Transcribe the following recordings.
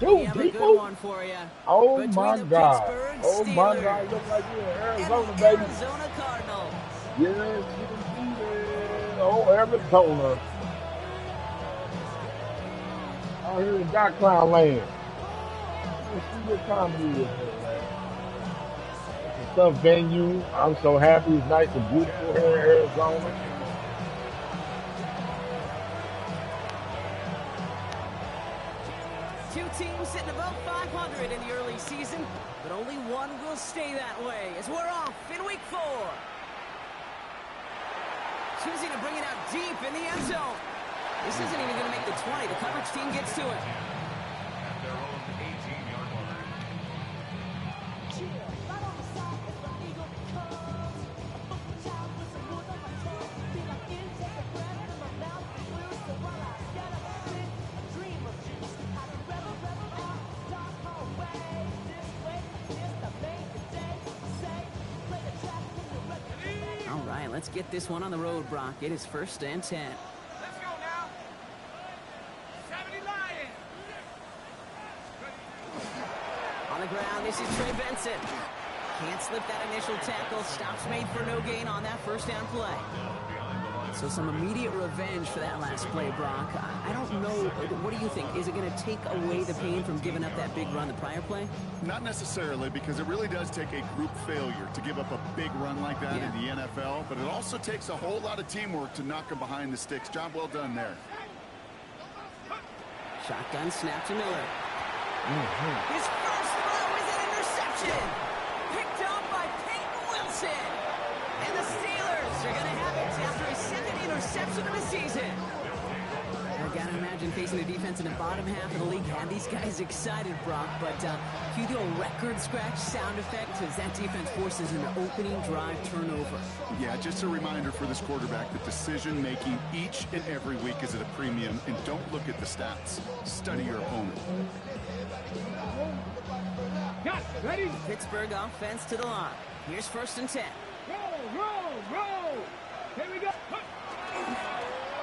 We too, have a people. good one for you. Oh Between my the God. Pittsburgh Oh my God. Steelers Look like you're in and Arizona, the baby. Arizona Cardinals. Yes, indeed. Oh, Arizona. Out here in Dot Clown Land. Let's see what time it is here, man. It's a tough venue. I'm so happy. It's nice and beautiful here in Arizona. Two teams sitting above 500 in the early season, but only one will stay that way as we're off in week 4. Choosing to bring it out deep in the end zone. This isn't even going to make the 20. The coverage team gets to it. All right, let's get this one on the road, Brock. It is 1st and 10. Let's go now. 70 Lions. On the ground, this is Trey Benson. Can't slip that initial tackle. Stops made for no gain on that 1st down play. So some immediate revenge for that last play, Brock. I don't know. What do you think? Is it going to take away the pain from giving up that big run the prior play? Not necessarily, because it really does take a group failure to give up a big run like that in the NFL, but it also takes a whole lot of teamwork to knock him behind the sticks. Job well done there. Shotgun snap to Miller. His first throw is an interception. Picked up by Peyton Wilson. And the Steelers are going to have it after his 2nd interception of the season. I gotta imagine facing the defense in the bottom half of the league had these guys excited, Brock, but can you do a record scratch sound effect as that defense forces an opening drive turnover? Yeah, just a reminder for this quarterback that decision-making each and every week is at a premium, and don't look at the stats. Study your opponent. Got ready. Pittsburgh offense to the line. Here's 1st and 10. Roll. Here we go.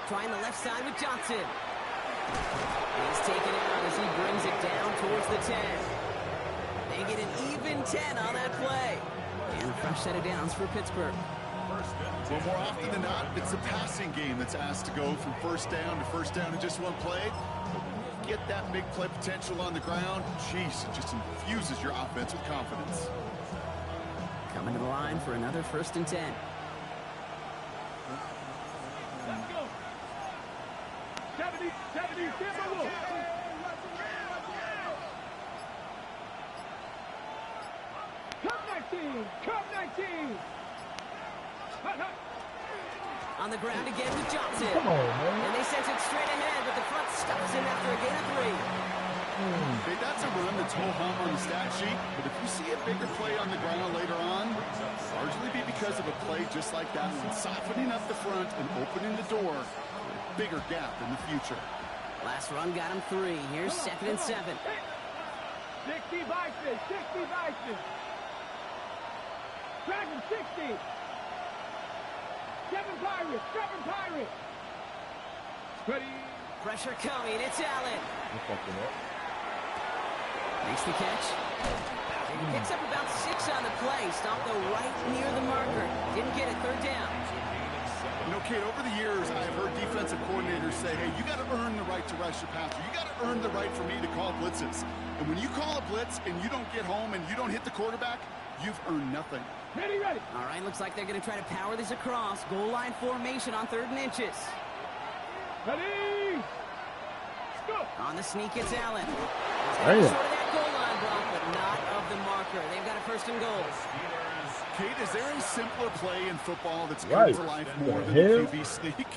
Trying the left side with Johnson. He's taken out as he brings it down towards the 10. They get an even 10 on that play. And a fresh set of downs for Pittsburgh. Well, more often than not, it's the passing game that's asked to go from 1st down to 1st down in just one play. But when you get that big play potential on the ground, geez, it just infuses your offense with confidence. Coming to the line for another 1st and 10. Let's go. 70, Timberwolves. Come 19. Hut. On the ground again with Johnson. Come on, man. And they sent it straight ahead, but the front stops him after a gain of 3. Hey, that's a run that's ho-hum on the stat sheet, but if you see a bigger play on the ground later on, largely be because of a play just like that one, softening up the front and opening the door for a bigger gap in the future. Last run got him 3. Here's 2nd and 7. 60 Bison. Dragon 60. 7 Pirates. Ready. Pressure coming. It's Allen. Makes the catch. He picks up about 6 on the play. Stopped though right near the marker. Didn't get it. 3rd down. You know, Kate, over the years, I have heard defensive coordinators say, hey, you got to earn the right to rush your passer. You got to earn the right for me to call blitzes. And when you call a blitz and you don't get home and you don't hit the quarterback, you've earned nothing. Ready. All right, looks like they're going to try to power this across. Goal line formation on 3rd and inches. Ready. Go. On the sneak, it's Allen. Damn. Short of that goal line, Brock, but not of the marker. They've got a 1st and goal. Kate, is there a simpler play in football that's come to life more than the QB sneak?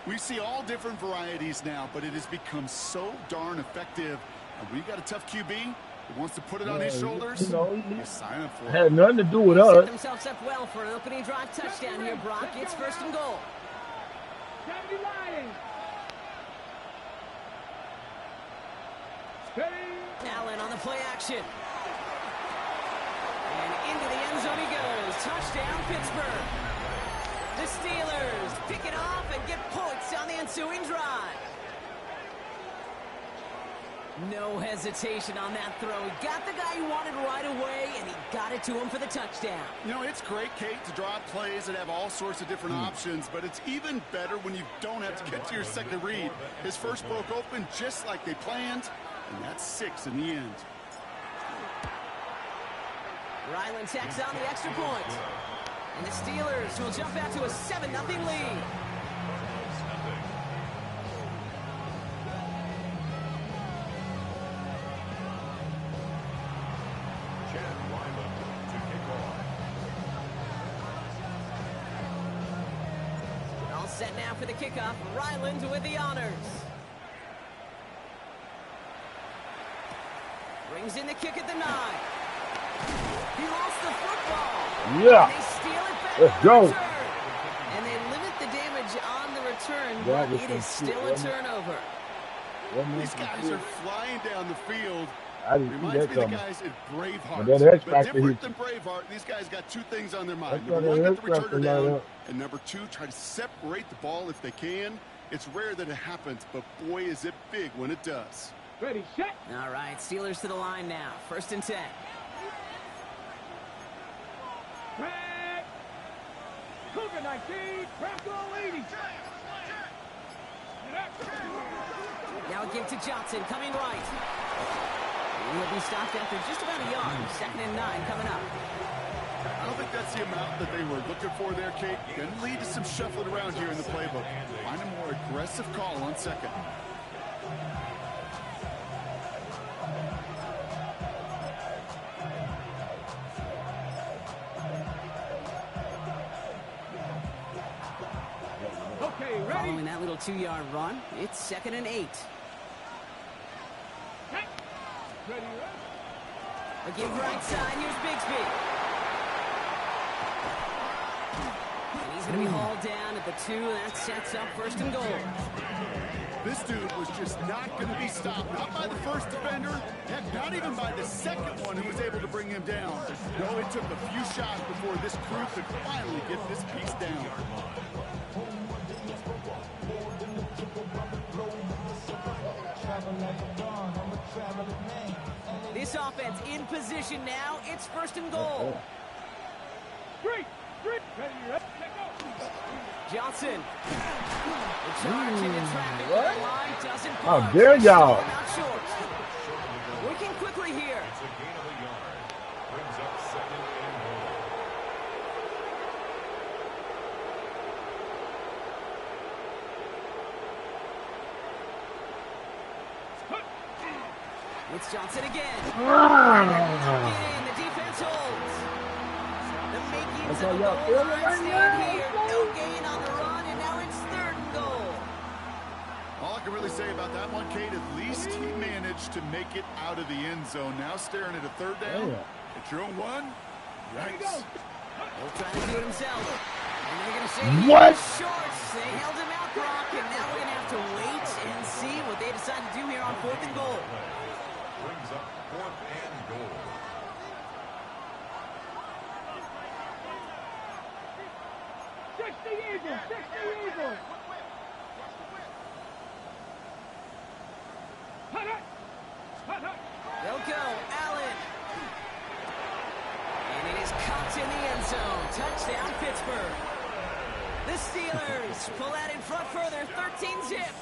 We see all different varieties now, but it has become so darn effective. And when you got a tough QB who wants to put it on his shoulders, you sign up for it. Had nothing to do with They set us. themselves up well for an opening drive touchdown here, Brock. It's 1st and goal. 70 Lions. Ready. Allen on the play action. And into the end zone he goes. Touchdown, Pittsburgh. The Steelers pick it off and get points on the ensuing drive. No hesitation on that throw. He got the guy he wanted right away, and he got it to him for the touchdown. You know, it's great, Kate, to draw plays that have all sorts of different options, but it's even better when you don't have to get to your second read. His first broke open just like they planned, and that's 6 in the end. Ryland tacks on the extra point. And the Steelers will jump out to a 7-0 lead. All set now for the kickoff. Ryland with the honors. Brings in the kick at the 9. He lost the football. Yeah. And they steal it back. Let's go. And they limit the damage on the return, but it is still a turnover. These guys are flying down the field. I didn't see Reminds that me of the coming. guys at Braveheart. But that X But factor different hit than Braveheart, these guys got 2 things on their mind. That's Number 1, why get the that X returner factor down. light up. And number 2, try to separate the ball if they can. It's rare that it happens, but boy, is it big when it does. Ready, set. All right, Steelers to the line now. 1st and 10. Back. Cougar 19. Bronco 80. Now a give to Johnson, coming right. He'll be stopped after just about a yard. 2nd and 9 coming up. I don't think that's the amount that they were looking for there, Kate. Going to lead to some shuffling around here in the playbook. Find a more aggressive call on 2nd. Okay, ready. Following that little 2-yard run, it's 2nd and 8. Ready, A give right side, here's Bigsby. And he's going to be hauled down at the 2, and that sets up 1st and goal. This dude was just not going to be stopped. Not by the first defender. Heck, not even by the second one who was able to bring him down. No, it took a few shots before this crew could finally get this piece down. This offense in position now. It's 1st and goal. 3. Ready, let go. Johnson. The charge into traffic. The line doesn't How budge. dare y'all? Out short. Working quickly here. It's Johnson again. Get in. The defense holds. The makings of a goal line stand here. No gain on the run, and now it's 3rd and goal. All I can really say about that one, Kate, at least he managed to make it out of the end zone. Now staring at a 3rd down. At your own 1. Yikes. He'll try to do it himself. And they're going to say What? shorts. They held him out, Brock, and now we're going to have to wait and see what they decide to do here on 4th and goal. Brings up 4th and goal. Eagles. They'll go. Allen. And it is caught in the end zone. Touchdown, Pittsburgh. The Steelers pull out in front further. 13-zip.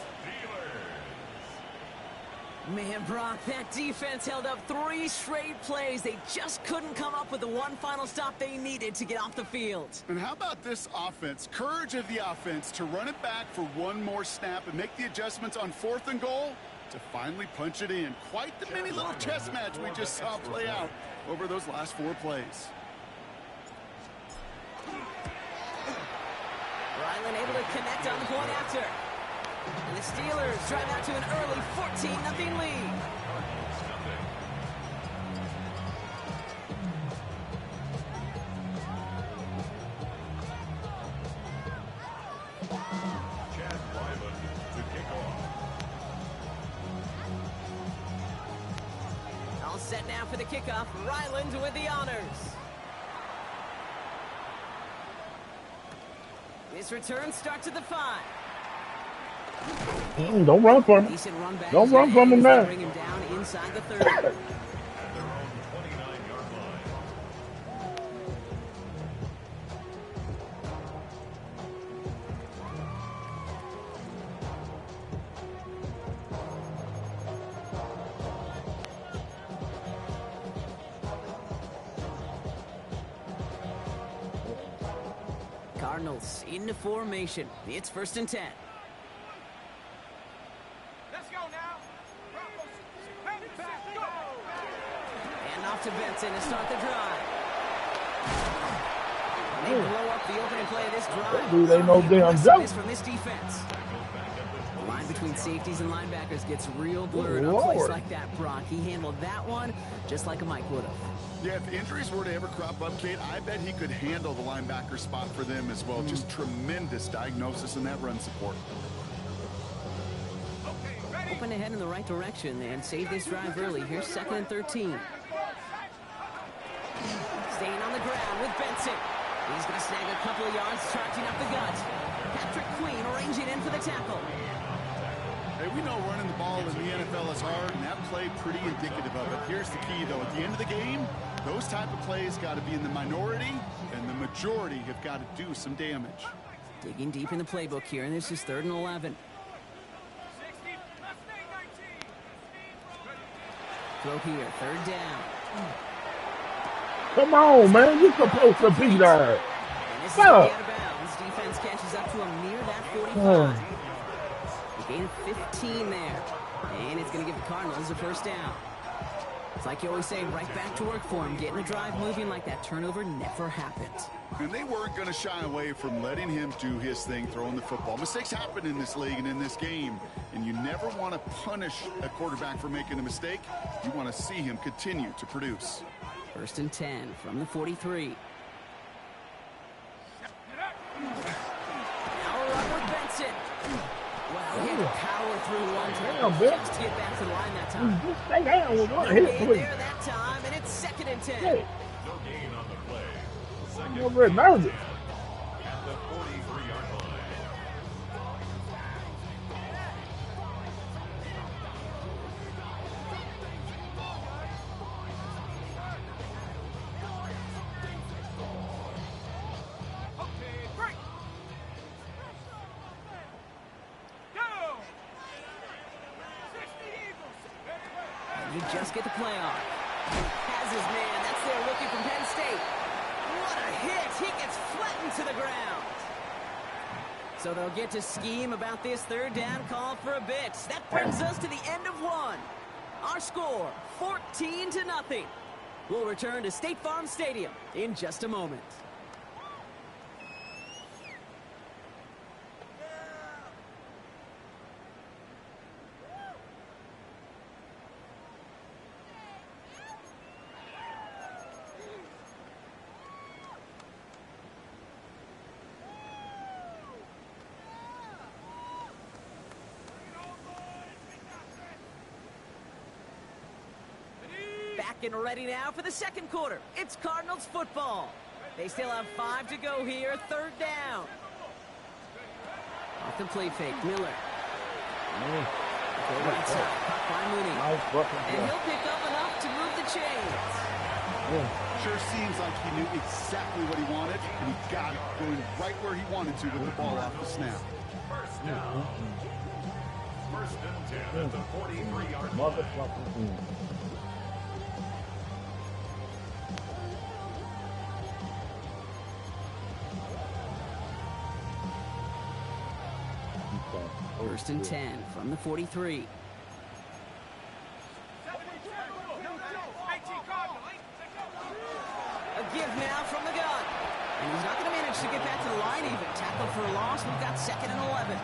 Man, Brock, that defense held up 3 straight plays. They just couldn't come up with the one final stop they needed to get off the field. And how about this offense? Courage of the offense to run it back for one more snap and make the adjustments on 4th and goal to finally punch it in. Quite the mini little chess match we just saw play out over those last 4 plays. Ryland able to connect on the point after. And the Steelers drive out to an early 14-0 lead. Chad Ryland to kick off. All set now for the kickoff. Ryland with the honors. This return starts at the 5. Don't run from him. Decent run back. Don't run from him now. Bring him down inside the 30. At their own 29-yard line. Cardinals into formation. It's 1st and 10. Let's go now. Hand it back. Go. And off to Benson to start the drive. They blow up the opening play of this drive. Dude, ain't no damn Aggressiveness joke. from this defense. The line between safeties and linebackers gets real blurred Good on plays Lord. like that, Brock. He handled that one just like a Mike would have. Yeah, if injuries were to ever crop up, Kate, I bet he could handle the linebacker spot for them as well. Just tremendous diagnosis in that run support. Okay, ready? Open ahead in the right direction and save this drive early. Here's 2nd and 13. Staying on the ground with Benson. He's going to snag a couple of yards, charging up the gut. Patrick Queen arranging in for the tackle. Hey, we know running the ball in the NFL is hard, and that play pretty indicative of it. Here's the key, though. At the end of the game, those type of plays got to be in the minority, and the majority have got to do some damage. Digging deep in the playbook here, and this is 3rd and 11. 60. Let's stay 19. Throw here, 3rd down. Come on, man. You're supposed to be there. And this is going to be out of bounds. Defense catches up to him near that 45. A gain of 15 there. And it's going to give the Cardinals a 1st down. It's like you always say, right back to work for him. Getting the drive moving like that turnover never happened. And they weren't going to shy away from letting him do his thing, throwing the football. Mistakes happen in this league and in this game, and you never want to punish a quarterback for making a mistake. You want to see him continue to produce. 1st and 10 from the 43. Now a run with Benson. Well, he had to power through one Damn, time Ben. just to get back to the line that time. Just stay down with one No hit, gain please. there that time, and it's 2nd and 10. Hey, No gain on the play. Second I'm over there nervous. at the 43-yard line. Okay, break. Go. 60 Eagles. And you just get the play off. Has his man. That's their rookie from Penn State. What a hit. He gets flattened to the ground. So they'll get to scheme about this 3rd down call for a bit. That brings us to the end of one. Our score, 14-0. We'll return to State Farm Stadium in just a moment. Back and ready now for the 2nd quarter. It's Cardinals football. They still have 5 to go here. 3rd down. Off the play fake, Miller. Go right side, caught by Mooney. Nice fucking And play. he'll pick up enough to move the chains. Sure seems like he knew exactly what he wanted, and he got it going right where he wanted to with the ball off the snap. First down. 1st and 10 at the 43-yard line. Motherfucking. First and 10 from the 43. A give now from the gun. And he's not going to manage to get back to the line even. Tackle for a loss. We've got 2nd and 11.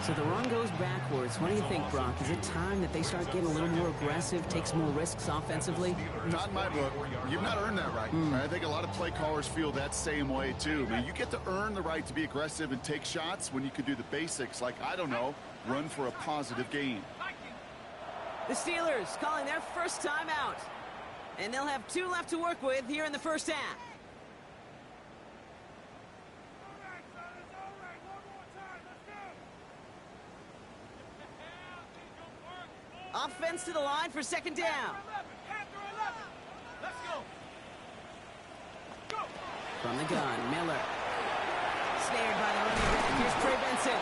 So the run goes backwards. What do you think, Brock? Is it time that they start getting a little more aggressive, take some more risks offensively? Not in my book. You've not earned that right. I think a lot of play callers feel that same way, too. I mean, you get to earn the right to be aggressive and take shots when you could do the basics, like, I don't know, run for a positive gain. The Steelers calling their first time out. And they'll have 2 left to work with here in the 1st half. defense to the line for second down. Let's go. Go. From the gun, Miller. Snared by the running back. Here's Trey Benson.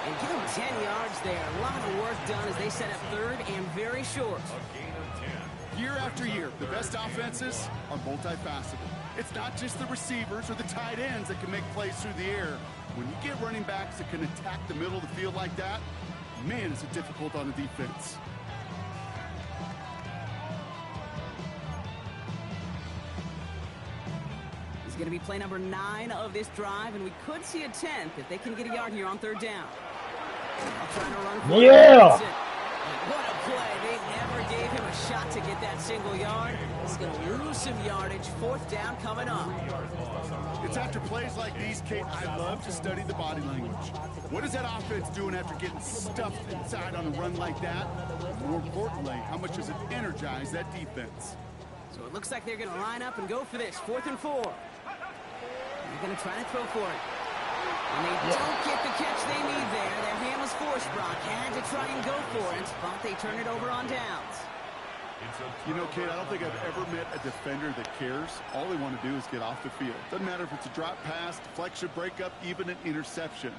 And give him 10 yards there. A lot of work done as they set up third and very short. A gain of 10. Year after year, the best offenses are multifaceted. It's not just the receivers or the tight ends that can make plays through the air. When you get running backs that can attack the middle of the field like that, man, is it difficult on the defense. He's going to be play number 9 of this drive, and we could see a 10th if they can get a yard here on third down. Trying to run for Yeah! What a play. They never gave him a shot to get that single yard. He's going to lose some yardage. Fourth down coming up. It's after plays like these, Kate, I love to study the body language. What is that offense doing after getting stuffed inside on a run like that? More importantly, how much does it energize that defense? So it looks like they're going to line up and go for this. 4th and 4. They're going to try to throw for it. And they don't get the catch they need there. Their hand was forced, Brock. Had to try and go for it, but they turn it over on downs. You know, Kate, I don't think I've ever met a defender that cares. All they want to do is get off the field. Doesn't matter if it's a drop pass, deflection, breakup, even an interception.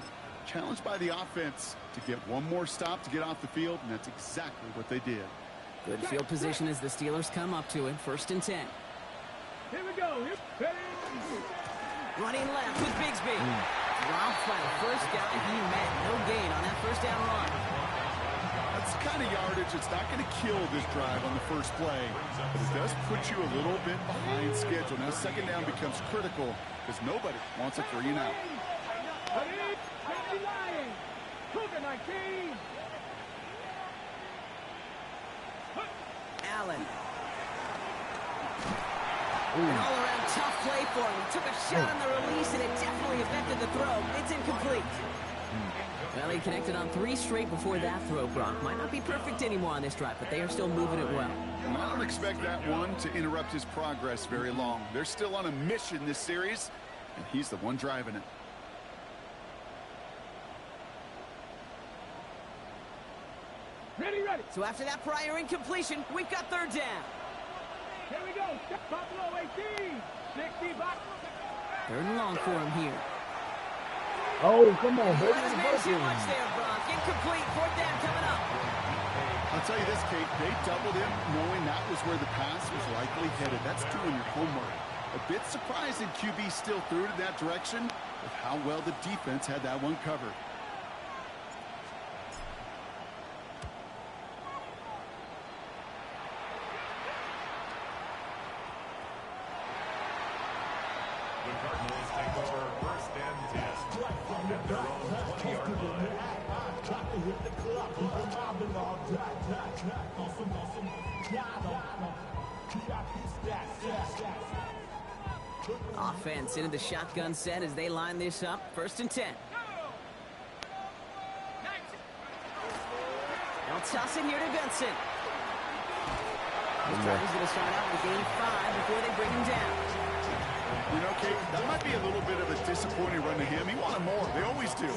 Challenged by the offense to get one more stop to get off the field, and that's exactly what they did. Good field position as the Steelers come up to it. 1st and 10. Here we go. Running left with Bigsby. Dropped by the first guy he met. No gain on that first down run. That's the kind of yardage that's not going to kill this drive on the first play, but it does put you a little bit behind schedule. Now second down becomes critical because nobody wants a 3 and out. Allen. An all-around tough play for him. He took a shot on the release, and it definitely affected the throw. It's incomplete. Well, he connected on 3 straight before that throw, Brock. Might not be perfect anymore on this drive, but they are still moving it well. And I don't expect that one to interrupt his progress very long. They're still on a mission this series, and he's the one driving it. Ready, ready. So after that prior incompletion, we've got third down. Here we go. Buffalo 18. 60 back. 3rd and long for him here. Oh, come on, baby. That man too much there, Brock. Incomplete. 4th down coming up. I'll tell you this, Kate, they doubled him knowing that was where the pass was likely headed. That's doing your homework. A bit surprising QB still threw it in that direction with how well the defense had that one covered. The Cardinals take over 1st and 10 at their own 20-yard line. Offense into the shotgun set as they line this up. 1st and 10. They'll toss it here to Benson. This drive is going to start out with a gain 5 before they bring him down. You know, Kate, that might be a little bit of a disappointing run to him. He wanted more. They always do.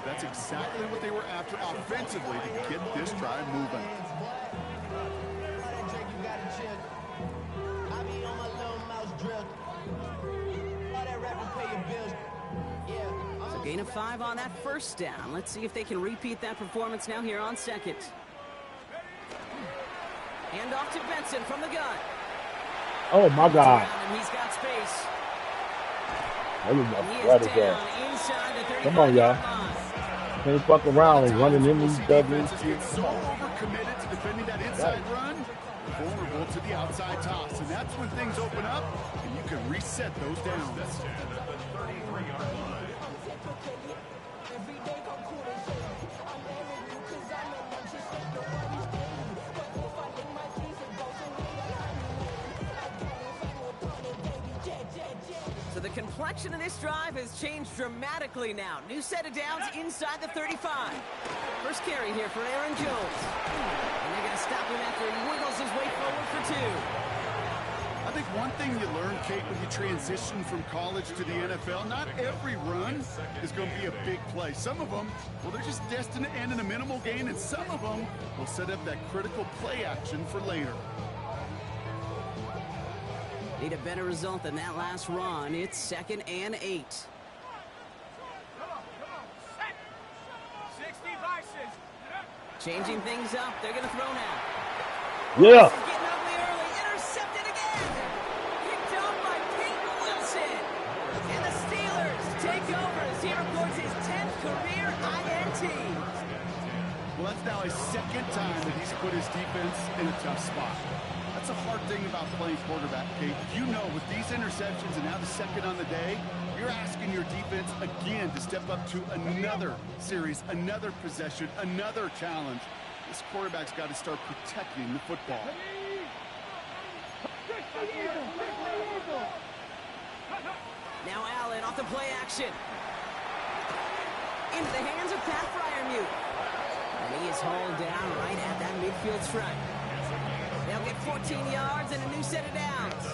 That's exactly what they were after offensively to get this drive moving. So gain of 5 on that 1st down. Let's see if they can repeat that performance now here on 2nd. Hand off to Benson from the gun. Oh, my God. And he's got space. That was He my is down inside the 35 Come on, y'all. line. Can't fuck around with running in these doubles. Defenses get so overcommitted to defending that inside run, vulnerable to the outside toss. And that's when things open up, and you can reset those downs. At the 33-yard line. So the complexion of this drive has changed dramatically now. New set of downs inside the 35. First carry here for Aaron Jones. And they're going to stop him after he wiggles his way forward for 2. I think one thing you learn, Kate, when you transition from college to the NFL, not every run is going to be a big play. Some of them, well, they're just destined to end in a minimal gain, and some of them will set up that critical play action for later. Need a better result than that last run. It's 2nd and 8. Come on, set. 60 vices. Changing things up. They're going to throw now. Yeah. This is getting ugly early. Intercepted again. Picked up by Peyton Wilson. And the Steelers take over as he records his 10th career INT. Well, that's now his second time that he's put his defense in a tough spot. That's a hard thing about playing quarterback, Kate. You know, with these interceptions and now the second on the day, you're asking your defense again to step up to another series, another possession, another challenge. This quarterback's got to start protecting the football. Now Allen off the play action. Into the hands of Pat Fryermuth. And he is hauled down right at that midfield stripe. They'll get 14 yards and a new set of downs.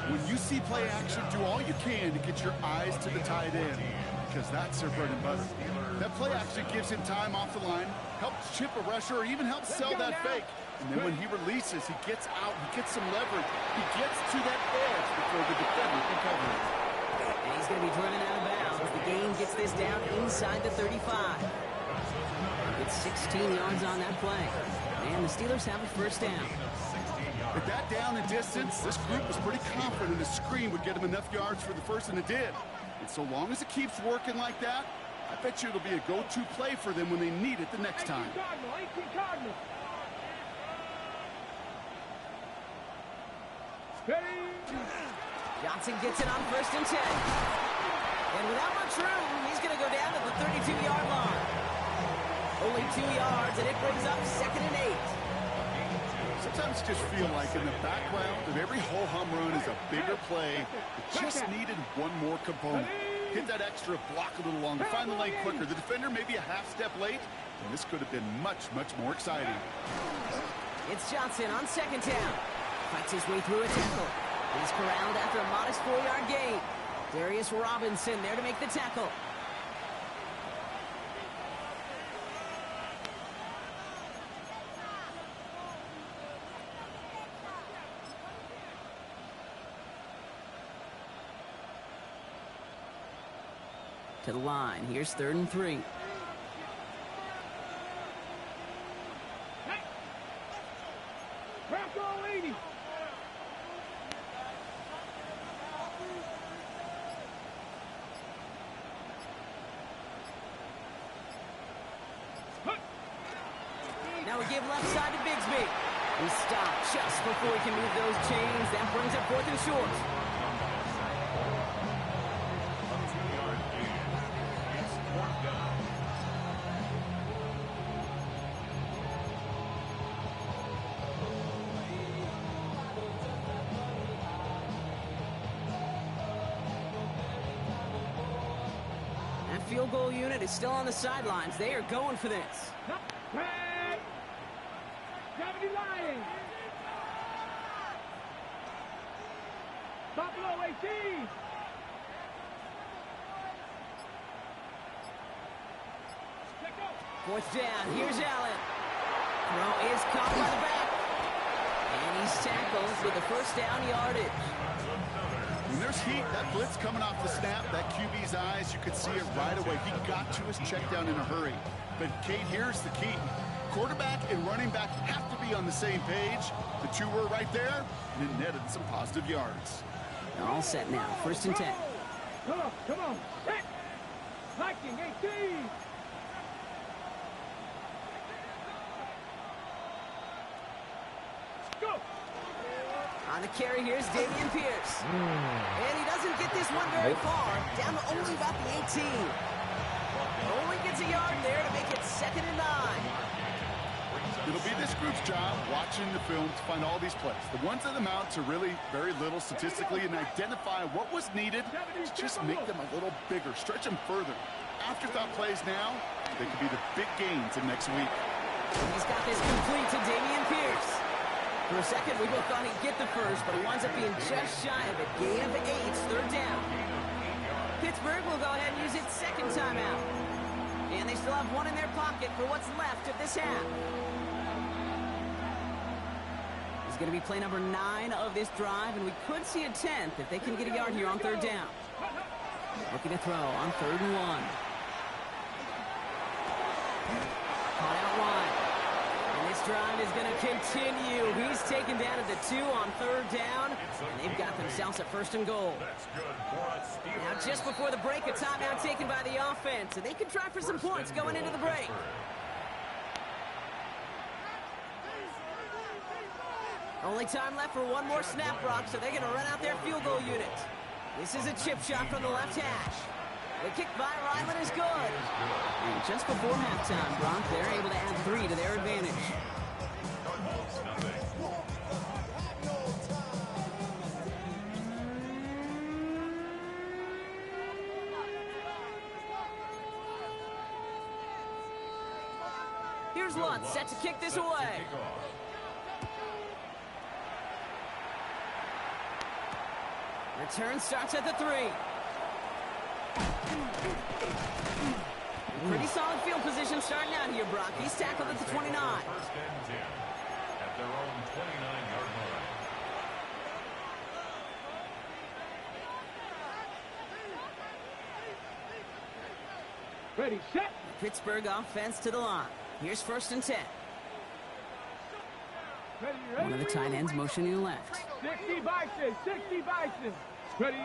When you see play action, do all you can to get your eyes to the tight end, because that's their bread and butter. That play action gives him time off the line, helps chip a rusher, or even helps sell that fake. And then when he releases, he gets out, he gets some leverage. He gets to that edge before the defender can cover it. And he's going to be driven out of bounds. The gain gets this down inside the 35. It's 16 yards on that play. And the Steelers have a first down. With that down and distance, this group was pretty confident a screen would get him enough yards for the first, and it did. And so long as it keeps working like that, I bet you it'll be a go-to play for them when they need it the next time. Cardinal. Johnson gets it on 1st and 10. And without much room, he's going to go down to the 32-yard line. Only 2 yards, and it brings up 2nd and 8. Sometimes you just feel like in the background of every ho-hum run is a bigger play. It just needed one more component. Hit that extra block a little longer, find the lane quicker. The defender maybe a half step late, and this could have been much, much more exciting. It's Johnson on 2nd down. Fights his way through a tackle. He's corralled after a modest 4-yard gain. Darius Robinson there to make the tackle. To the line. Here's 3rd and 3. Now we give left side to Bigsby. He stopped just before he can move those chains. That brings up 4th and short. That field goal unit is still on the sidelines. They are going for this. Buffalo 18. Fourth down. Here's Allen. Throw is caught by the back. And he's tackled with the first down yardage. When there's heat, that blitz coming off the snap, that QB's eyes, you could see it right away. He got to his check down in a hurry. But, Kate, here's the key. Quarterback and running back have to be on the same page. The two were right there, and it netted some positive yards. They're all set now. 1st and 10. Come on. Set. Viking 18. Go. On the carry, here's Dameon Pierce. And he doesn't get this one very far. Down to only about the 18. Only gets a yard there to make it 2nd and 9. It'll be this group's job watching the film to find all these plays. The ones that amount to really very little statistically and identify what was needed to just make them a little bigger, stretch them further. Afterthought plays now, they could be the big gains in next week. He's got this complete to Dameon Pierce. For a second, we both thought he'd get the first, but he winds up being just shy of it. Gain of 8, third down. Pittsburgh will go ahead and use its second timeout. And they still have one in their pocket for what's left of this half. It's going to be play number 9 of this drive, and we could see a 10th if they can get a yard here on third down. Looking to throw on 3rd and 1. Caught out wide. And this drive is going to continue. He's taken down at the 2 on 3rd down, and they've got themselves a 1st and goal. Now, just before the break, a timeout taken by the offense, and they can try for some points going into the break. Only time left for one more snap, Brock, so they're going to run out their field goal unit. This is a chip shot from the left hash. The kick by Ryland is good. And just before halftime, Brock, they're able to add 3 to their advantage. Here's Lutz set to kick this away. Return starts at the 3. Pretty solid field position starting out here, Brock. He's tackled at the 29. 1st and 10 at their own 29-yard line. Ready, set. Pittsburgh offense to the line. Here's 1st and 10. Ready, One of the tight ends motioning left. 60 Bison, 60 Bison. Ready.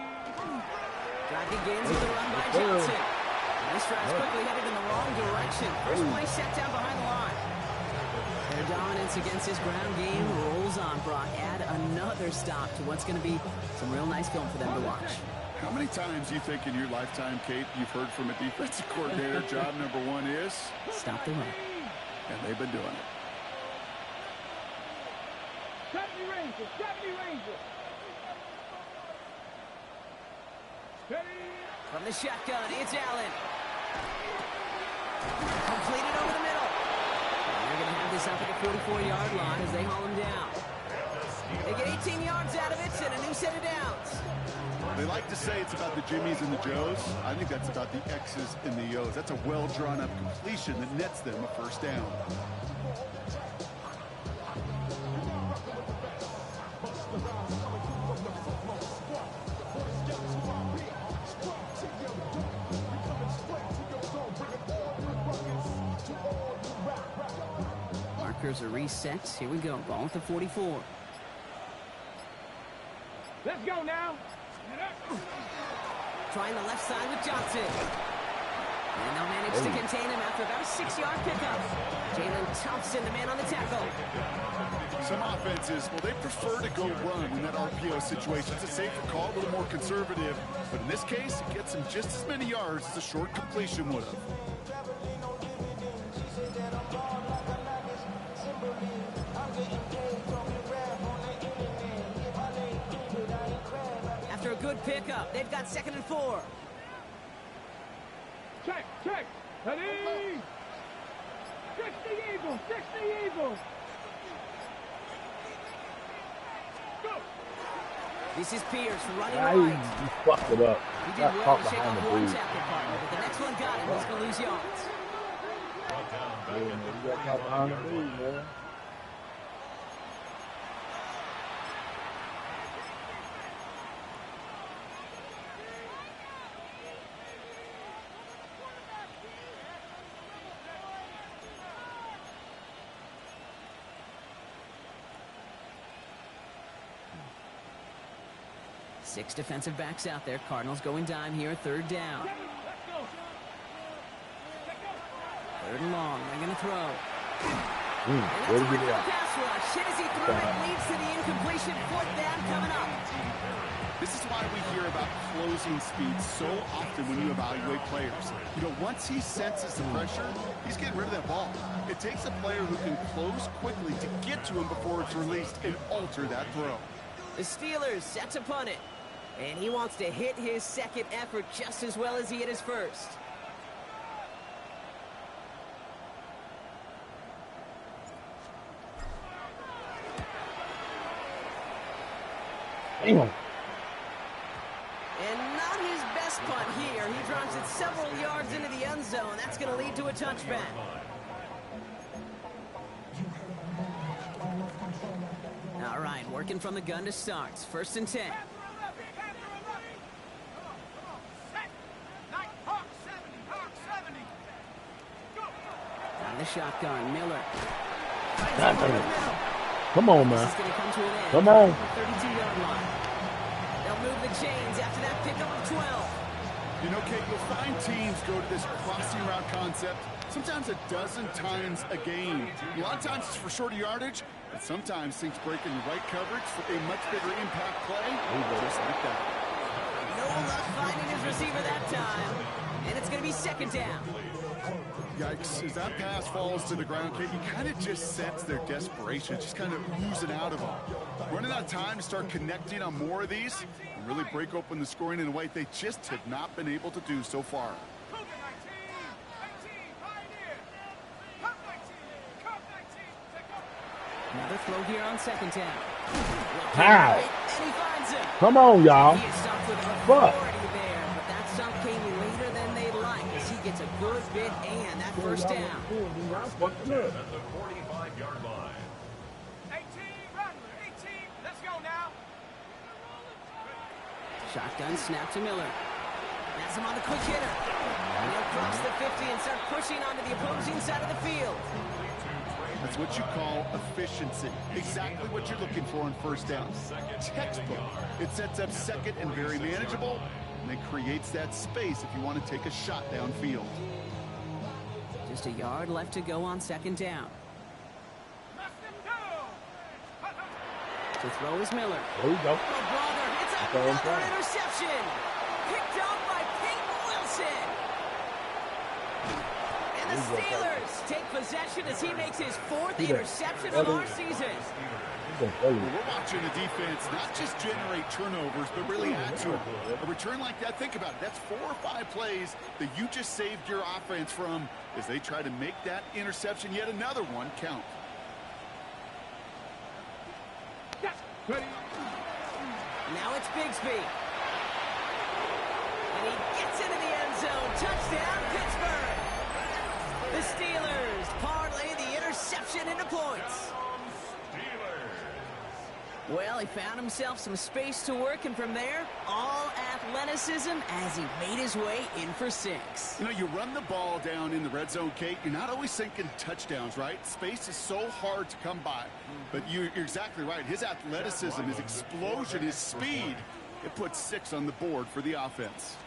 Drive begins with a run by Johnson. And this drive's quickly headed in the wrong direction. First play set down behind the line. Their dominance against his ground game rolls on, Brock. Add another stop to what's going to be some real nice film for them to watch. How many times do you think in your lifetime, Kate, you've heard from a defensive coordinator, job number 1 is? Stop the run. And they've been doing it. 70 Rangers, 70 Rangers. Ready. From the shotgun, it's Allen. Completed over the middle. And they're going to have this up at the 44-yard line as they haul him down. They get 18 yards out of it and a new set of downs. They like to say it's about the Jimmies and the Joes. I think that's about the X's and the O's. That's a well-drawn-up completion that nets them a 1st down. Markers are reset. Here we go. Ball at the 44. Let's go now. Trying the left side with Johnson. And they'll manage to contain him after about a 6-yard pickup. Jalen Thompson, the man on the tackle. Some offenses, well, they prefer to go run in that RPO situation. It's a safer call, a little more conservative. But in this case, it gets him just as many yards as a short completion would have. After a good pickup, they've got 2nd and 4. Check, check. Ready. 60 Eagles, 60 Eagles. Go. This is Pierce running Nah, right. he fucked it up. He did Got well caught to shake behind off the one booth. tackle partner, but the next one got him. He's going to lose yards. Brought down back Yeah, at man, the you got caught behind the 39-yard booth, line. man. Six defensive backs out there. Cardinals going dime here. 3rd down. 3rd and long. They're going to throw. And Way that's to a get it out. pass rush. Hit as he threw it. Leads to the incompletion. 4th down coming up. This is why we hear about closing speed so often when you evaluate players. You know, once he senses the pressure, he's getting rid of that ball. It takes a player who can close quickly to get to him before it's released and alter that throw. The Steelers set to punt it. And he wants to hit his 2nd effort just as well as he hit his 1st. Damn. And not his best punt here. He drives it several yards into the end zone. That's going to lead to a touchback. All right, working from the gun to start. 1st and 10. On the shotgun, Miller. Come on, This man. is going to come to an end. Come on. at the 32-yard line. They'll move the chains after that pickup of 12. You know, Kate, you'll find teams go to this crossing route concept sometimes a dozen times a game. A lot of times it's for shorter yardage, but sometimes things break in the right coverage for a much bigger impact play, just like that. No luck finding his receiver that time. And it's going to be 2nd down. Yikes, as that pass falls to the ground, Kate, you kind of just sense their desperation, just kind of oozing out of them. Running out of time to start connecting on more of these and really break open the scoring in a way they just have not been able to do so far. Another throw here on 2nd down. How? And he finds him. Come on, y'all. He is stopped with Fuck. authority there, but that stop came later than they'd like as he gets a good bit and that 1st down. At the 45-yard line. 18, Rattler, 18. Let's go now. Shotgun snap to Miller. Has him on the quick hitter. And he'll cross the 50 and start pushing onto the opposing side of the field. That's what you call efficiency. Exactly what you're looking for on 1st down. Textbook. It sets up 2nd and very manageable, and it creates that space if you want to take a shot downfield. Just a yard left to go on 2nd down. To throw is Miller. There you go. Oh, brother, it's another interception. Picked up by Peyton Wilson. And the Steelers take possession as he makes his 4th interception of our season. We're watching the defense not just generate turnovers, but really add to it. A return like that, think about it. That's 4 or 5 plays that you just saved your offense from as they try to make that interception, yet another one, count. Now it's Bigsby. And he gets into the end zone. Touchdown, Pittsburgh. The Steelers parlay the interception into points. Well, he found himself some space to work, and from there, all athleticism as he made his way in for 6. You know, you run the ball down in the red zone, Kate, you're not always thinking touchdowns, right? Space is so hard to come by. But you're exactly right. His athleticism, his explosion, his speed, it puts 6 on the board for the offense.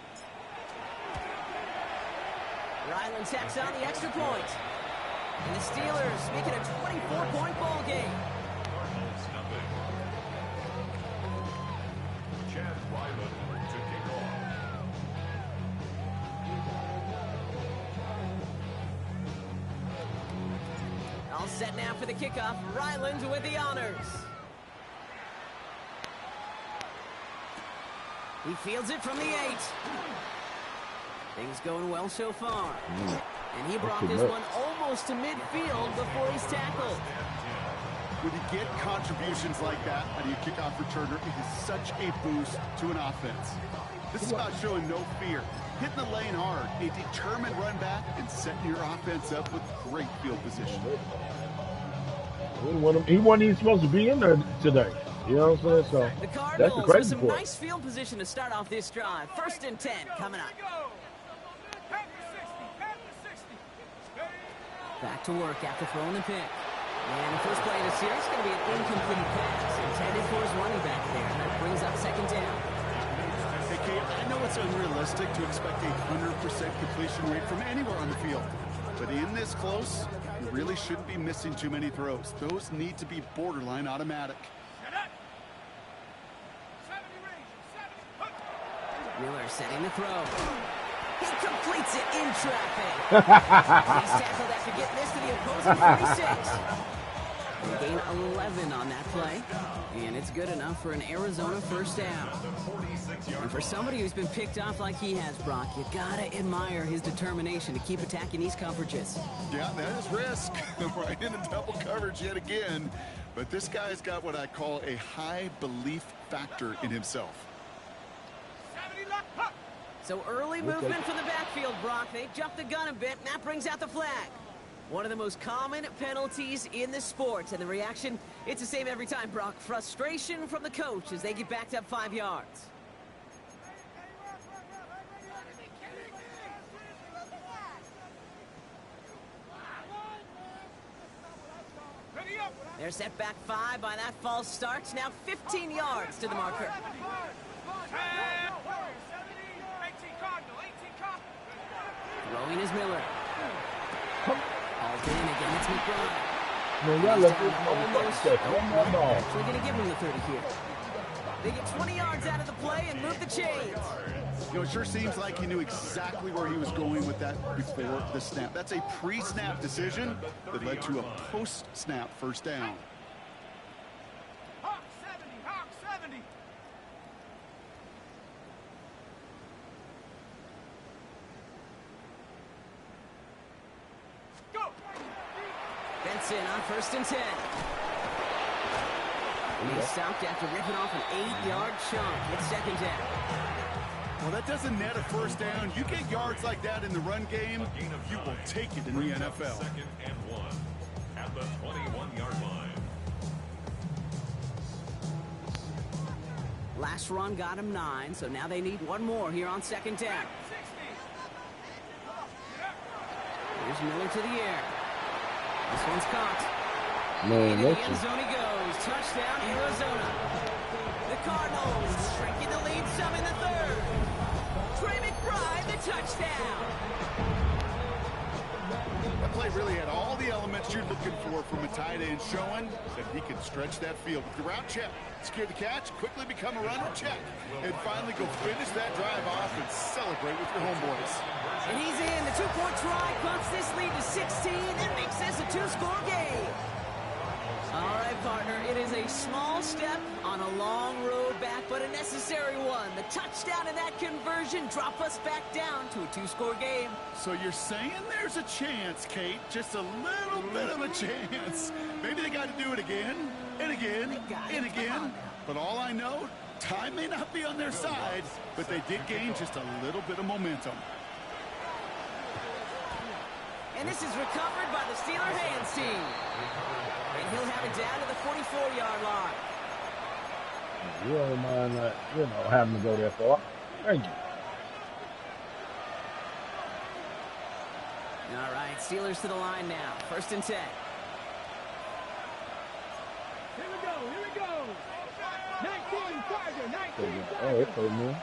Ryland tacks on the extra point. And the Steelers make it a 24-point ball game. All set now for the kickoff. Ryland with the honors. He fields it from the 8. Things going well so far. And he brought this one almost to midfield before he's tackled. When you get contributions like that out of your kickoff returner, it is such a boost to an offense. This is about showing no fear, hitting the lane hard, a determined run back, and setting your offense up with great field position. He wasn't even supposed to be in there today. You know what I'm saying? So The that's the Cardinals with crazy some part. nice field position to start off this drive. 1st and 10 coming up. Back to work after throwing the pick. And the first play of the series is going to be an incomplete pass intended for his running back there. And that brings up 2nd down. Hey, Kate, I know it's unrealistic to expect a 100% completion rate from anywhere on the field. But in this close, you really shouldn't be missing too many throws. Those need to be borderline automatic. Miller setting the throw. He completes it in traffic. He's tackled after getting this to the opposing 46. They gain 11 on that play. And it's good enough for an Arizona 1st down. And for somebody who's been picked off like he has, Brock, you gotta admire his determination to keep attacking these coverages. Yeah, that is risk. Right into double coverage yet again. But this guy's got what I call a high belief factor in himself. 70 left. Huh. So early movement from the backfield, Brock. They jumped the gun a bit, and that brings out the flag. One of the most common penalties in the sport, and the reaction, it's the same every time, Brock. Frustration from the coach as they get backed up 5 yards. Ready up. They're set back 5 by that false start. Now 15 yards to the marker. 18 Cardinal. 18 Cardinal. Throwing is Miller. Hauled in again, it's McBride. Man, y'all let this motherfucker catch one more ball. Actually going to give him the 30 here. They get 20 yards out of the play and move the chains. You know, it sure seems like he knew exactly where he was going with that before the snap. That's a pre-snap decision that led to a post-snap first down. Hawk 70. Hawk 70. Go. Benson on 1st and 10. And he's stopped after ripping off an 8-yard chunk. It's 2nd down. Well, that doesn't net a first down. You get yards like that in the run game, you will take it in the NFL. 2nd and 1 at the 21-yard line. Last run got him 9, so now they need one more here on 2nd down. 60. Here's Miller to the air. This one's caught. Man, Into the that's end zone he goes. Touchdown, Arizona. The Cardinals shrinking the lead some in the 3rd. Trey McBride, the touchdown. That play really had all the elements you're looking for from a tight end, showing that he can stretch that field. With the route check, secure the catch, quickly become a runner check, and finally go finish that drive off and celebrate with your homeboys. And he's in. The 2-point try bumps this lead to 16 and makes this a 2-score game. All right, partner, it is a small step on a long road back, but a necessary one. The touchdown and that conversion drop us back down to a 2-score game. So you're saying there's a chance, Kate, just a little bit of a chance. Maybe they got to do it again, and again, and again. But all I know, time may not be on their side, but they did gain just a little bit of momentum. And this is recovered by the Steeler hands team. And he'll have it down to the 44-yard line. You don't mind, having to go that far. Thank you. All right, Steelers to the line now. 1st and 10. Here we go. Here we go. 19 Tiger. 19 Oh, Tiger. it's over, man.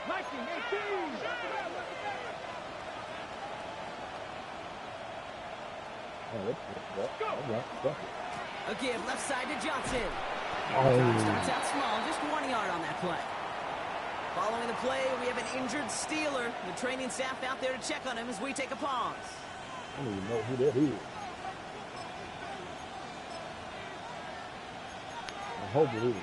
19, 18. Oh, that's A give left side to Johnson. Oh. Starts out small, just 1 yard on that play. Following the play, we have an injured Steeler. The training staff out there to check on him as we take a pause. I don't even know who that is. I hope it is.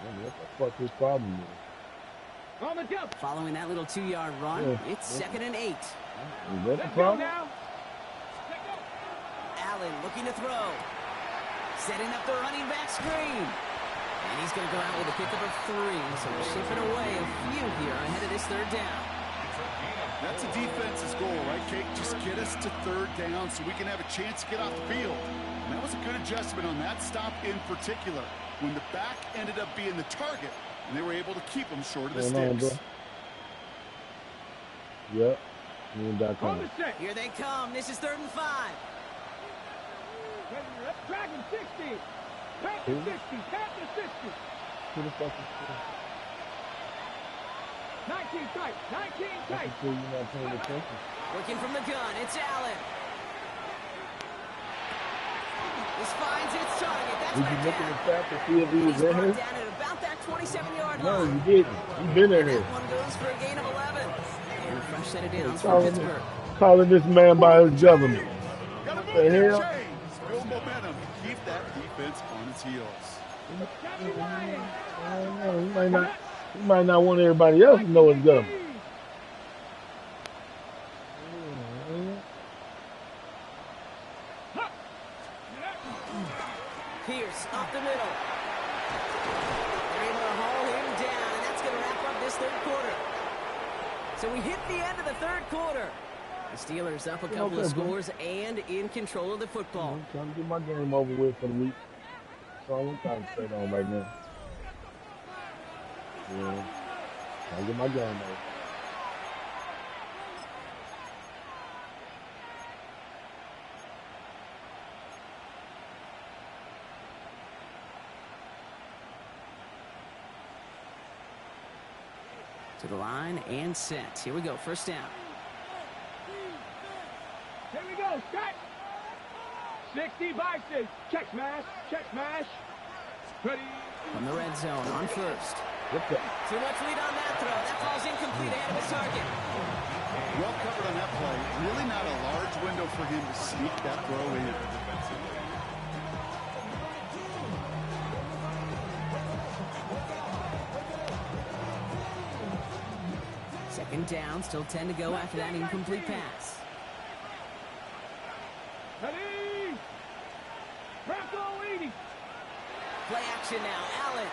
What the fuck his problem is? On the jump. Following that little 2-yard run, Yeah. it's 2nd and 8. Is that the Let's go problem? now. Allen looking to throw. Setting up the running back screen. And he's going to go out with a pickup of 3. So we're chipping away a few here ahead of this 3rd down. That's a defense's goal, right, Kate? Just get us to 3rd down so we can have a chance to get off the field. And that was a good adjustment on that stop in particular, when the back ended up being the target, and they were able to keep them short of the sticks. Yep. On the set. Here they come. This is 3rd and 5. Dragon 60. Panther 60. Panther 60. Who the fuck is this? 19 tight. 19 tight. So you're not paying attention. Working from the gun. It's Allen. This finds its target. That's Did you back look at down. the trap to see if he was He's in brought here? down at about that 27-yard No, line. you didn't. You've been in here. That one goes for a gain of 11. And a fresh set of downs for Calling, Pittsburgh. calling this man by his government. Got to The move hell? that chains. Build momentum. Keep that defense on its heels. I don't know. He might not. He might not want everybody else to know it's government. Pierce up the middle. They're able to haul him down, and that's going to wrap up this third quarter. So we hit the end of the third quarter. The Steelers up a couple of scores and in control of the football. I'm trying to get my game over with for the week. So I'm trying to stay on right now. Yeah. Trying to get my game over. To the line and set. Here we go. First down. Here we go. Scott. 60 Bison. Check smash. Check smash. Ready. From the red zone on first. Too much lead on that throw. That falls incomplete ahead of his target. Well covered on that play. Really not a large window for him to sneak that throw in. Second down, still 10 to go after that incomplete pass. Ready. Bronco 80. Play action now, Allen.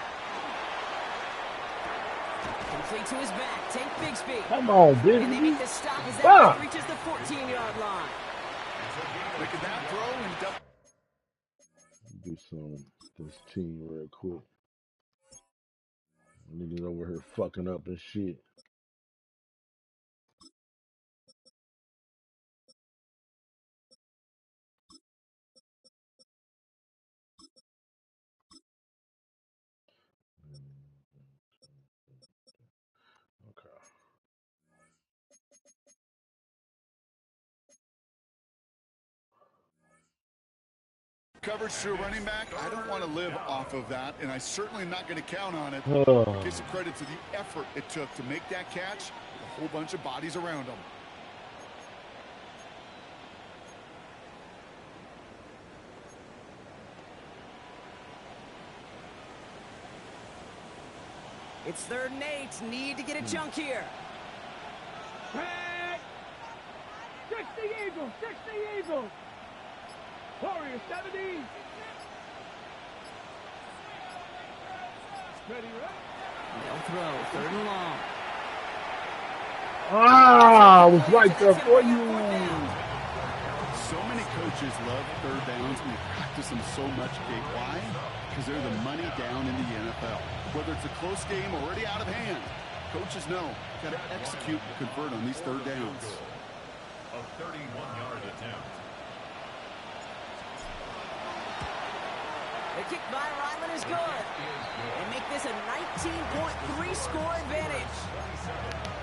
Complete to his back, take Bigsby. Come on, And they Bigsby. make the stop as that ball reaches the 14-yard line. Look at that throw and Do some this team real quick. Niggas over here fucking up and shit. Okay. coverage to a running back, I don't want to live off of that, and I certainly am not going to count on it. Give some credit to the effort it took to make that catch, a whole bunch of bodies around him. It's 3rd and 8. Need to get a chunk here. Back. 60 Eagles. 60 Eagles. Warrior 70. Ready, They'll throw. 3rd and long. Ah, I was right there for you. So many coaches love 3rd downs and they practice them so much, Kate. Why? Because they're the money down in the NFL. Whether it's a close game or already out of hand, coaches know got to execute and convert on these 3rd downs. A 31-yard attempt. The kick by Ryland is good. And make this a 19.3 score advantage.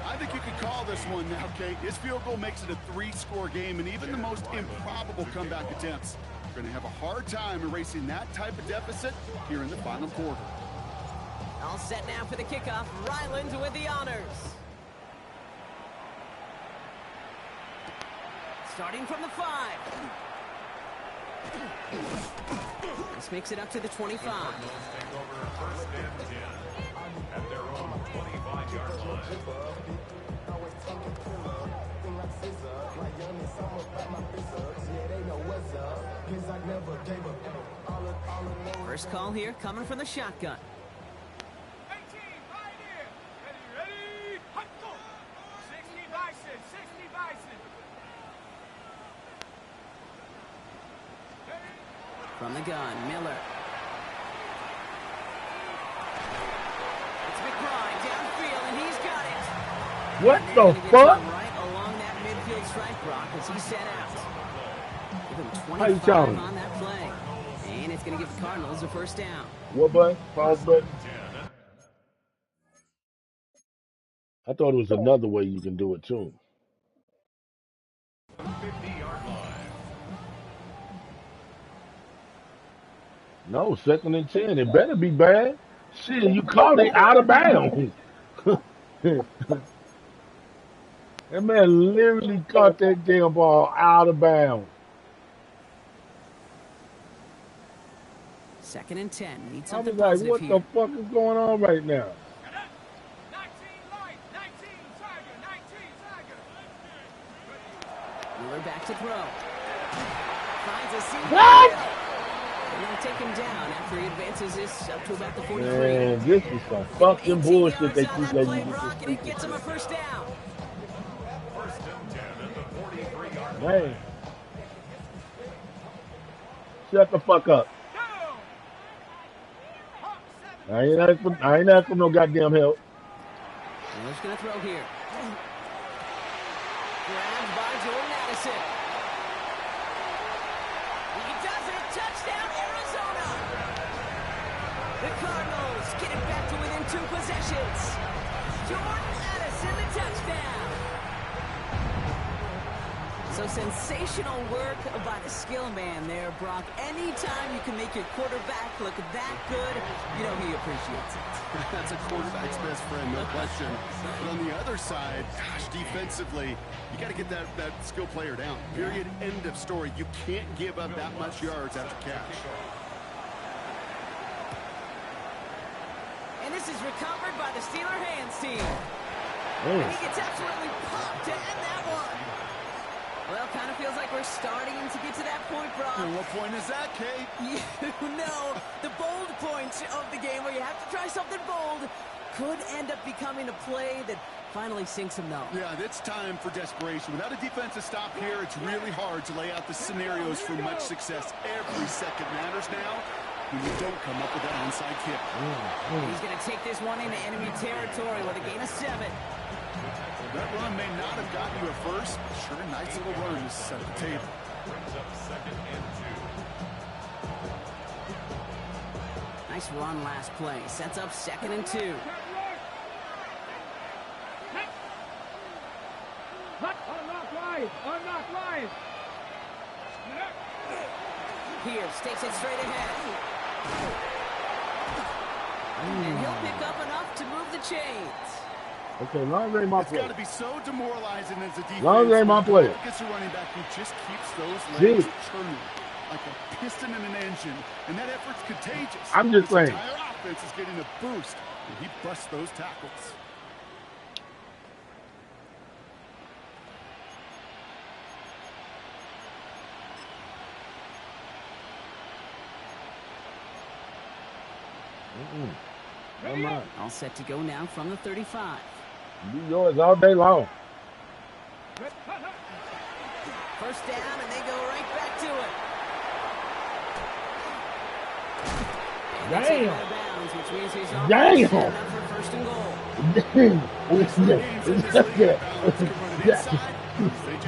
I think you could call this one now, Kate. His field goal makes it a 3-score game, and even the most improbable comeback attempts are going to have a hard time erasing that type of deficit here in the final quarter. All set now for the kickoff. Ryland with the honors. Starting from the 5. This makes it up to the 25. Cardinals take over 1st and 10 at their own 25-yard line. First call here coming from the shotgun. 18, right here. Ready, hot go. 60 Bison, 60 Bison. From the gun, Miller. It's McBride downfield, and he's got it. What And the they're gonna get fuck? him right along that midfield strike, Brock, as he set out. Give him How you 25 counting? on that play. And it's going to give the Cardinals a first down. What button? Pause button? 10. I thought it was another way you can do it too. 50-yard line. No, 2nd and 10. It better be bad. Shit, you called it out of bounds. That man literally caught that damn ball out of bounds. 2nd and 10. Need I something was like, positive what here. the fuck is going on right now? Miller back to throw. Finds a seam. What? They're going to take him down after he advances this up to about the 43. Man, this is some fucking 18 bullshit yards they on keep that letting play, you get Brock, and this it gets him a first down. First and 10 at the 43-yard line. Man. Shut the fuck up. I ain't asking for no goddamn help. Miller's going to throw here. Grabbed by Jordan Addison. He does it. Touchdown, Arizona. The Cardinals get it back to within 2 possessions. Jordan Addison, the touchdown. So sensational work by the skill man there, Brock. Anytime you can make your quarterback look that good, you know he appreciates it. That's a quarterback's best friend, no question. But on the other side, gosh, defensively, you got to get that skill player down. Period. End of story. You can't give up that much yards after catch. And this is recovered by the Steeler hands team. Man. And he gets absolutely popped to end that one. Well, kind of feels like we're starting to get to that point, Brock. And what point is that, Kate? You know, the bold point of the game where you have to try something bold could end up becoming a play that finally sinks him, though. Yeah, it's time for desperation. Without a defensive stop here, it's really hard to lay out the scenarios for much success. Every second matters now when you don't come up with that onside kick. He's going to take this one into enemy territory with a gain of 7. That run may not have gotten you a first, but sure, nice little run to set the table. Brings up 2nd and 2. Nice run last play. Sets up 2nd and 2. Unlock Lions. Pierce takes it straight ahead. And he'll pick up enough to move the chains. Okay, long as ain't my It's play. got to be so demoralizing as a defense. Long as ain't my play. Gets a running back who just keeps those Dude. legs churning like a piston in an engine, and that effort's contagious. I'm just This saying. entire offense is getting a boost, and he busts those tackles. Come on. All set to go now from the 35. Do yours all day long. First down, and they go right back to it. And they take it out of bounds, which means he's on Damn. set up for first and goal.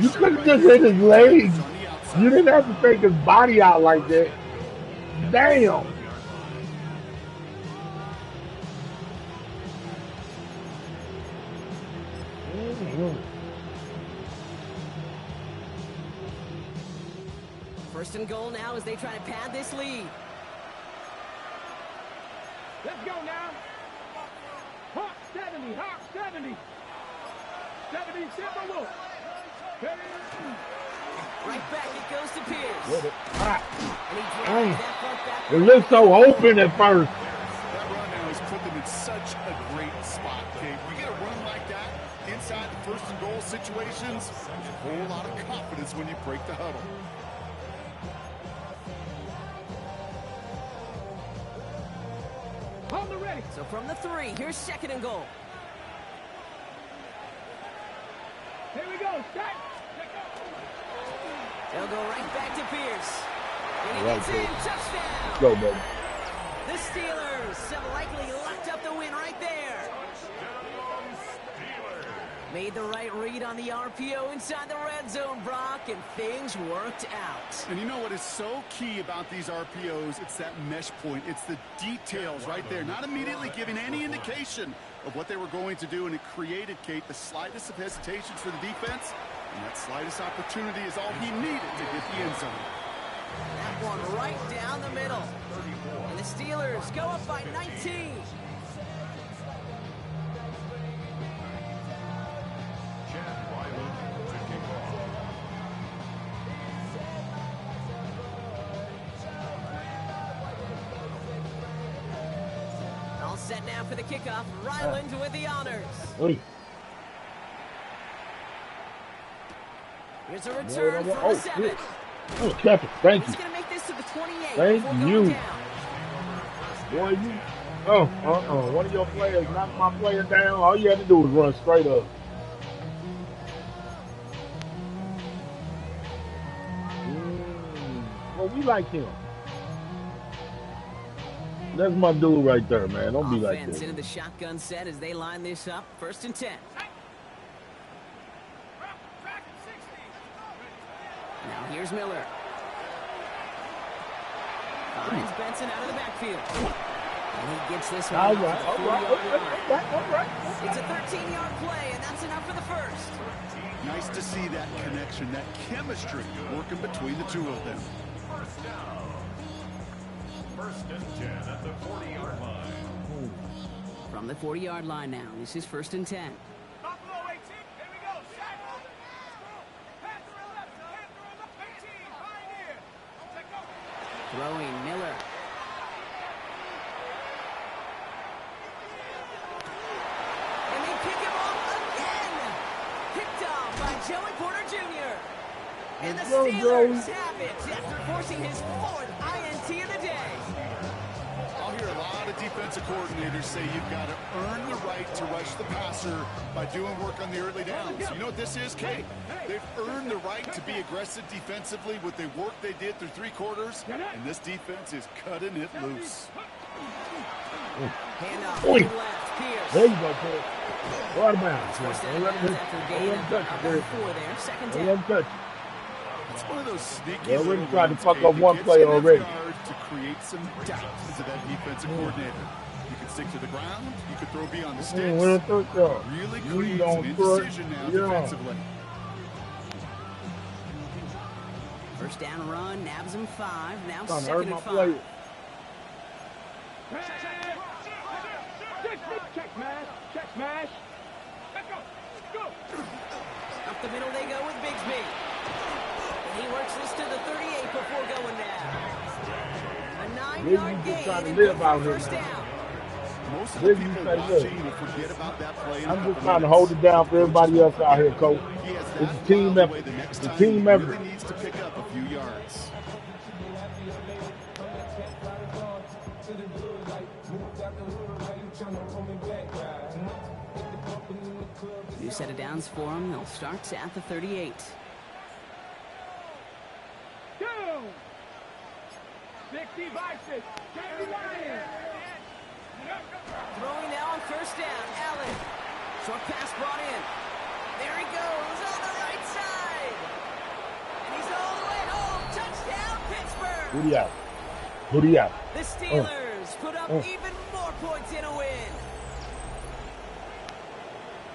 You could have just hit his legs. You didn't have to take his body out like that. Damn. First and goal now as they try to pad this lead. Let's go now. Hawk 70, Hawk 70. 70 Timberwolves. Right back it goes to Pierce. Get it. Ah. And he drives that front back. It looked so open at first. That run now has put them in such a great spot, Kate. You get a run like that inside the first and goal situations, a whole lot of confidence when you break the huddle. On the ready. So from the 3, here's 2nd and goal. Here we go. Start. They'll go right back to Pierce. And he Right, gets in. Touchdown. Go, baby. The Steelers have likely locked up the win right there. Made the right read on the RPO inside the red zone, Brock, and things worked out. And you know what is so key about these RPOs? It's that mesh point. It's the details right there. Not immediately giving any indication of what they were going to do, and it created, Kate, the slightest of hesitations for the defense. And that slightest opportunity is all he needed to hit the end zone. That one right down the middle. And the Steelers go up by 19. All set now for the kickoff. Ryland with the honors. Oi. Here's a return from the 7. Oh, catch it. Thank you. He's going to make this to the 28. Thank before you. going down. Boy, you. One of your players knocked my player down. All you had to do was run straight up. Well, we like him. That's my dude right there, man. Don't be like Offense that. into the shotgun set as they line this up. 1st and 10. Now here's Miller. Finds Benson out of the backfield. And he gets this one. All out right, to the all 40-yard line. right. It's a 13-yard play, and that's enough for the first. Nice to see that connection, that chemistry working between the two of them. First down. 1st and 10 at the 40-yard line. From the 40-yard line now, this is 1st and 10. Buffalo 18. Here we go. Set. Pass to the left. Pass to the left. 18. Pioneer. Take over. Throwing Miller. And they pick him off again. Picked off by Joey Porter Jr. And the Go, Steelers Joey. have it after forcing his 4th INT of the day. I'll hear a lot of defensive coordinators say you've got to earn the right to rush the passer by doing work on the early downs. You know what this is, Kate? They've earned the right to be aggressive defensively with the work they did through 3 quarters, and this defense is cutting it loose. Handoff Oi. to the left. Pierce. There you go, Pierce. What about First Don't down let him after a touch gain you. of Don't about let him 4 there. 2nd touch down. you. It's one of those sneaky They already little tried to runs, fuck Kate, up that one gets player enough already. yards to create some doubt into that defensive coordinator. You can stick to the ground. You can throw beyond the sticks. Where's the third? Really You creates don't an throw it. indecision now Yeah. defensively. First down run, nabs him 5. Now Trying to hurt 2nd my and 5. player. Check smash. Check smash. Let's go. Go. Up the middle they go with Bigsby. And he works this to the 38 before going down. A 9-yard Bigsby's gain just trying to and live good out for here, first man. down. Most of the Bigsby people say, watching look, will forget about that play. in a I'm couple just trying to minutes. hold it down for everybody else out here, coach. He has It's that a team dialed away effort. the next It's a time team he effort. really needs to pick up a few yards. New set of downs for him. They'll start at the 38. Two. 60 vices. Jamie Ryan. Throwing now on first down. Allen. Short pass brought in. There he goes on the right side. And he's all the way home. Touchdown, Pittsburgh. Booty out. Booty out. The Steelers put up even more points in a win.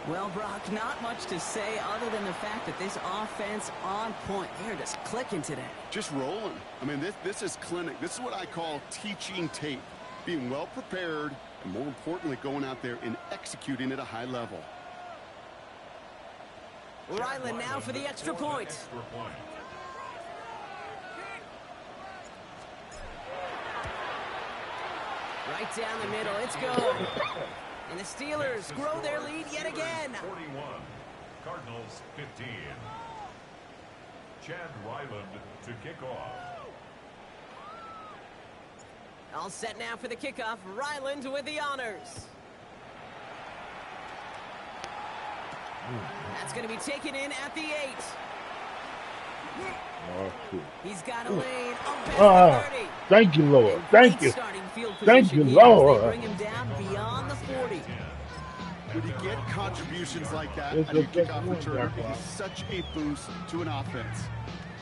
Well, Brock, not much to say other than the fact that this offense on point. They're just clicking today. Just rolling. I mean, this is clinic. This is what I call teaching tape. Being well prepared, and more importantly, going out there and executing at a high level. Ryland now for the extra point. Extra point. Right down the middle. It's good. And the Steelers grow their lead yet again. 41. Cardinals 15. Chad Ryland to kick off. All set now for the kickoff. Ryland with the honors. That's going to be taken in at the 8. Oh, shit. He's got a lane. Oh, 30. Thank you, Lord. And Thank great you. starting field Thank position you, here as Lord. They bring him down beyond the 40. When you get contributions like that It's on your a big kickoff one, return, Jack. it is such a boost to an offense.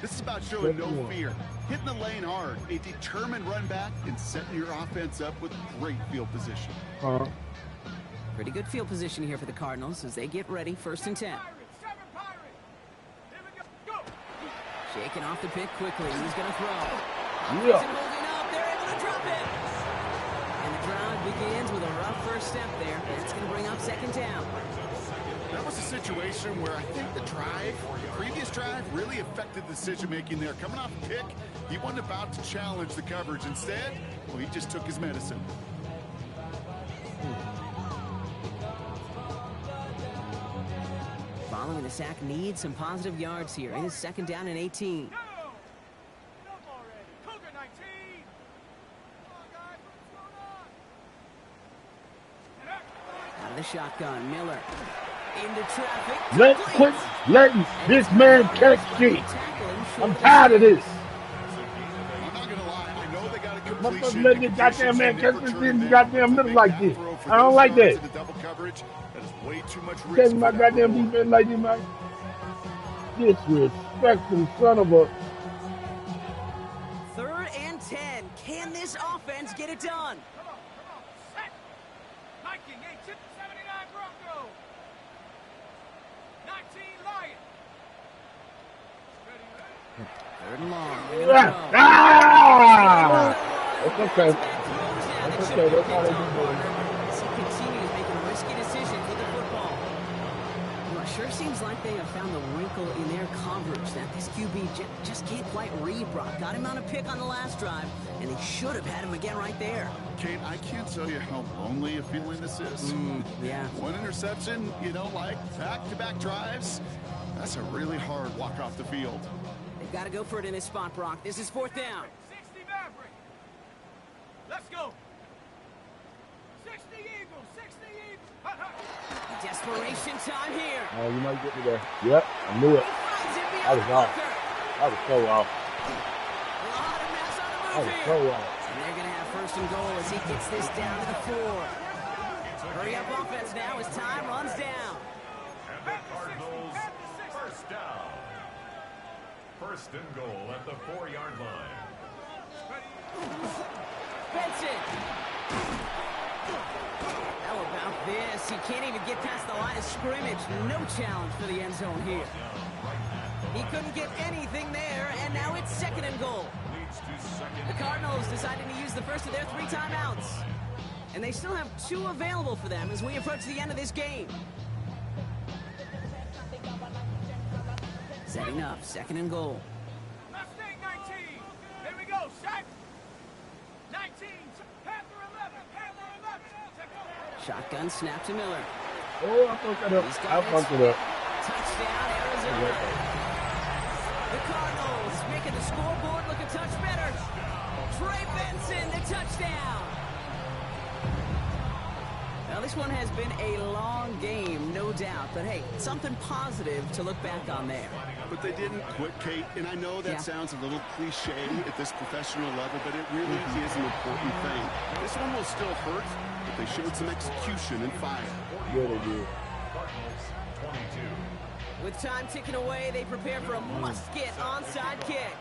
This is about showing no Big one. fear, hitting the lane hard, a determined run back, and setting your offense up with great field position. Pretty good field position here for the Cardinals as they get ready. 1st and 10. Seven Pirates. Here we go. Go. Shaking off the pick quickly. He's going to throw. Yeah. Isn't holding up. They're able to drop it. And the drive begins with a rough first step there. That's going to bring up 2nd down. That was a situation where I think the previous drive, really affected the decision-making there. Coming off a pick, he wasn't about to challenge the coverage. Instead, well, he just took his medicine. Following and the sack needs some positive yards here. It is 2nd down and 18. Go! Come already. Cougar 19. Come on, guys. What's going on? Out of the shotgun, Miller. Into traffic. Quit letting this man catch shit. I'm tired of this. I'm not gonna lie, I know they got a Motherfuckers completion. let this goddamn man catch this in the goddamn middle like this. I don't like that. The double coverage, that is way too much risk. Catching my for that goddamn reward. defense like this, man. Disrespectful son of a. 3rd and 10. Can this offense get it done? Come on. Set. Viking 8 79 Bronco. 19 Lion. Ready. 3rd and long. They're gonna throw. Ah! It's okay. It's okay. That's how they do it. As he continues making risky decisions with the football. Well, it sure seems like they have found the wrinkle in their coverage that this QB just can't quite read. Brock got him on a pick on the last drive, and they should have had him again right there. Kate, I can't tell you how lonely a feeling this is. Yeah. One interception, like back-to-back drives, that's a really hard walk off the field. They've got to go for it in this spot, Brock. This is 4th down. 60 Maverick. Let's go. 60 Eagles. 60 Eagles. Hut, hut. Desperation time here. Oh, you might get me there. Yep, I knew it. He finds it I beyond was off. Walker. I was so off. A lot of mess on the I move was here. so off. And they're going to have 1st and goal as he gets this down to the 4. Hurry up offense now as time runs down. And the Cardinals, 1st down. 1st and goal at the 4-yard line. Benson. How about this? He can't even get past the line of scrimmage. No challenge for the end zone here. He couldn't get anything there, and now it's 2nd and goal. Leads to 2nd. The Cardinals deciding to use the first of their 3 timeouts. And they still have 2 available for them as we approach the end of this game. Setting up, 2nd and goal. Mustang 19. Here we go. Set. 19. Panther 11. Panther 11. Take over. Shotgun snap to Miller. Oh, I fucked it up. I fucked it up. Touchdown, Arizona. The Cardinals making the scoreboard look a touch better. Trey Benson, the touchdown. Now, this one has been a long game, no doubt. But, hey, something positive to look back on there. But they didn't quit, Kate, and I know that sounds a little cliche at this professional level, but it really is an important thing. This one will still hurt, but they showed some execution and fire. Yeah, they did. Cardinals, 22. With time ticking away, they prepare for a must-get onside kick.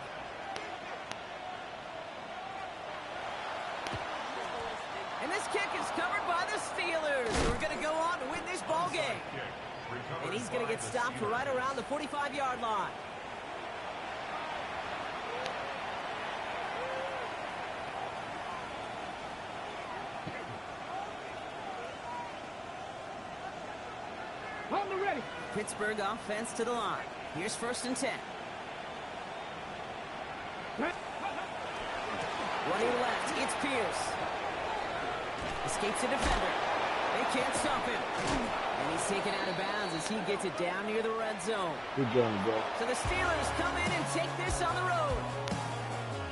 And this kick is covered by the Steelers, who are going to go on to win this ball game. And he's going to get stopped right around the 45-yard line. Hold the ready. Pittsburgh offense to the line. Here's 1st and 10. Running left, it's Pierce. Escapes a defender. They can't stop him. And he's taken out of bounds as he gets it down near the red zone. Good job, bro. So the Steelers come in and take this on the road.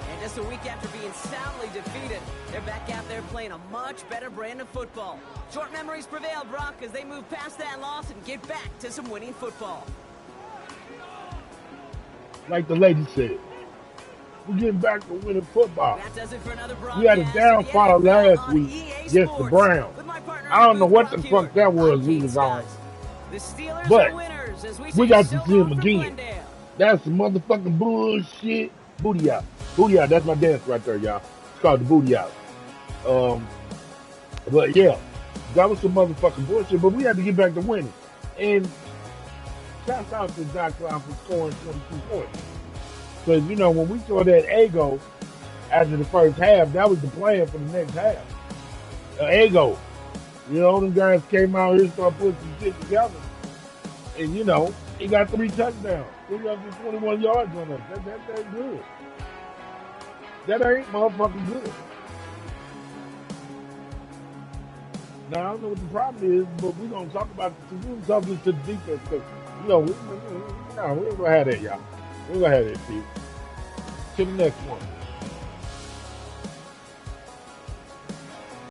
And just a week after being soundly defeated, they're back out there playing a much better brand of football. Short memories prevail, Brock, as they move past that loss and get back to some winning football. Like the lady said, we're getting back to winning football. That does it for another We had a downfall last week against the Browns. I don't know what the fuck that was we was on. But we got to see him again. That's some motherfucking bullshit. Booty out. Booty out. That's my dance right there, y'all. It's called the booty out. But yeah, that was some motherfucking bullshit. But we had to get back to winning. And shout out to Doc Clown for scoring 22 points. Because, you know, when we saw that ego after the first half, that was the plan for the next half. Ego. You know, them guys came out here and started putting some shit together. And, you know, he got 3 touchdowns. 321 yards on us. That ain't good. That ain't motherfucking good. Now, I don't know what the problem is, but we're going to talk about it. We're going to talk this to the defense. Because You know, no, we ain't gonna have that, y'all. We ain't gonna have that, Steve. To the next one.